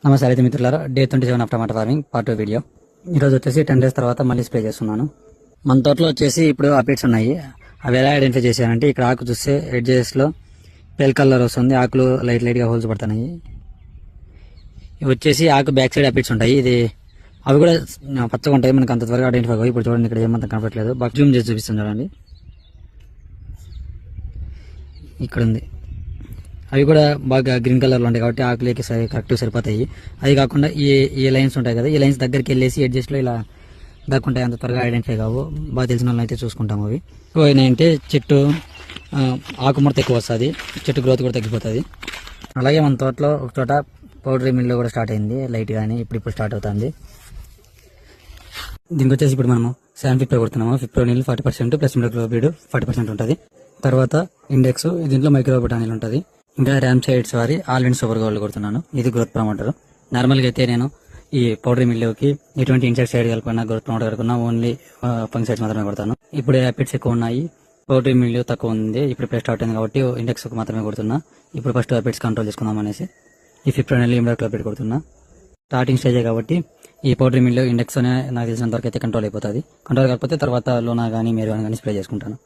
నమస్తే రైతు మిత్రులారా, day 27 of tomato farming part 2 video. ఈరోజు వచ్చేసి 10 days తర్వాత మళ్ళీ స్ప్రే చేస్తున్నాను. మన తోటలో వచ్చేసి ఇప్పుడు అప్డేట్స్ ఉన్నాయి. అవి ఎలా ఐడెంటిఫై చేశానంటే, ఇక్కడ ఆకు చూస్తే ఎడ్జెస్ లో పెల్ కలర్ వస్తుంది, ఆకులు లైట్ గా హోల్స్ పడుతున్నాయి. ఇవి వచ్చేసి ఆకు బ్యాక్ సైడ్ అప్డేట్స్ ఉంటాయి. ఇది అవి కూడా పచ్చగా ఉంటాయి, మనకు అంత త్వరగా ఐడెంటిఫై అవ్వవు. ఇప్పుడు చూడండి, ఇక్కడ ఏమంత కనపట్లేదు. బాగా జూమ్ చేసి చూపిస్తాను చూడండి, ఇక్కడ ఉంది. అవి కూడా బాగా గ్రీన్ కలర్లో ఉంటాయి కాబట్టి ఆకులకి కరెక్ట్ సరిపోతాయి. అది కాకుండా ఈ లైన్స్ ఉంటాయి కదా, ఈ లైన్స్ దగ్గరికి వెళ్ళేసి ఎడ్జెస్ట్లో ఇలా దాక్కుంటాయి, అంత త్వరగా ఐడెంటిఫై కావు. బాగా తెలిసిన వాళ్ళని అయితే చూసుకుంటాము. అవి ఏంటంటే చెట్టు ఆకుముడత ఎక్కువ వస్తుంది, చెట్టు గ్రోత్ కూడా తగ్గిపోతుంది. అలాగే మన తోటలో ఒక చోట పౌడరీ మిల్లు కూడా స్టార్ట్ అయింది లైట్ గానీ, ఇప్పుడు స్టార్ట్ అవుతుంది. దీనికి వచ్చేసి ఇప్పుడు మనము శాన్ ఫిప్రో కొడుతున్నాము. ఫిప్రో నీళ్ళు 40% ప్లస్ మిడోక్లోబిడ్ 40% ఉంటుంది. తర్వాత ఇండెక్స్, దీంట్లో మైక్రోబొటానిల్ ఉంటుంది. ఇంకా ర్యామ్ సైడ్స్ వారి ఆల్విన్ సూపర్ గోల్డ్ కొడుతున్నాను. ఇది గ్రోత్ ప్రమోటర్. నార్మల్గా అయితే నేను ఈ పౌడరీ మిల్లుకి ఎటువంటి ఇన్సెక్టిసైడ్ కలుపుకున్నా, గ్రోత్ ప్రమోటర్ కలుపుకున్నా ఓన్లీ ఫంగిసైడ్స్ మాత్రమే కొడతాను. ఇప్పుడు యాపిడ్స్ ఎక్కువ ఉన్నాయి, పౌడరీ మిల్లు తక్కువ ఉంది. ఇప్పుడు స్టార్ట్ అయింది కాబట్టి ఇండెక్స్ మాత్రమే కొడుతున్నా. ఇప్పుడు ఫస్ట్ యాపిడ్స్ కంట్రోల్ చేసుకుందాం అనేసి ఈ ఫిప్రో నీళ్ళు ఇమిడాక్లోబిడ్ కొడుతున్నా. స్టార్టింగ్ స్టేజే కాబట్టి ఈ పౌడరీ మిల్లు ఇండెక్స్ నాకు తెలిసినంత వరకు అయితే కంట్రోల్ అయిపోతుంది. కంట్రోల్ కాకపోతే తర్వాత లోనా కానీ మీరు కానీ స్ప్రే చేసుకుంటాను.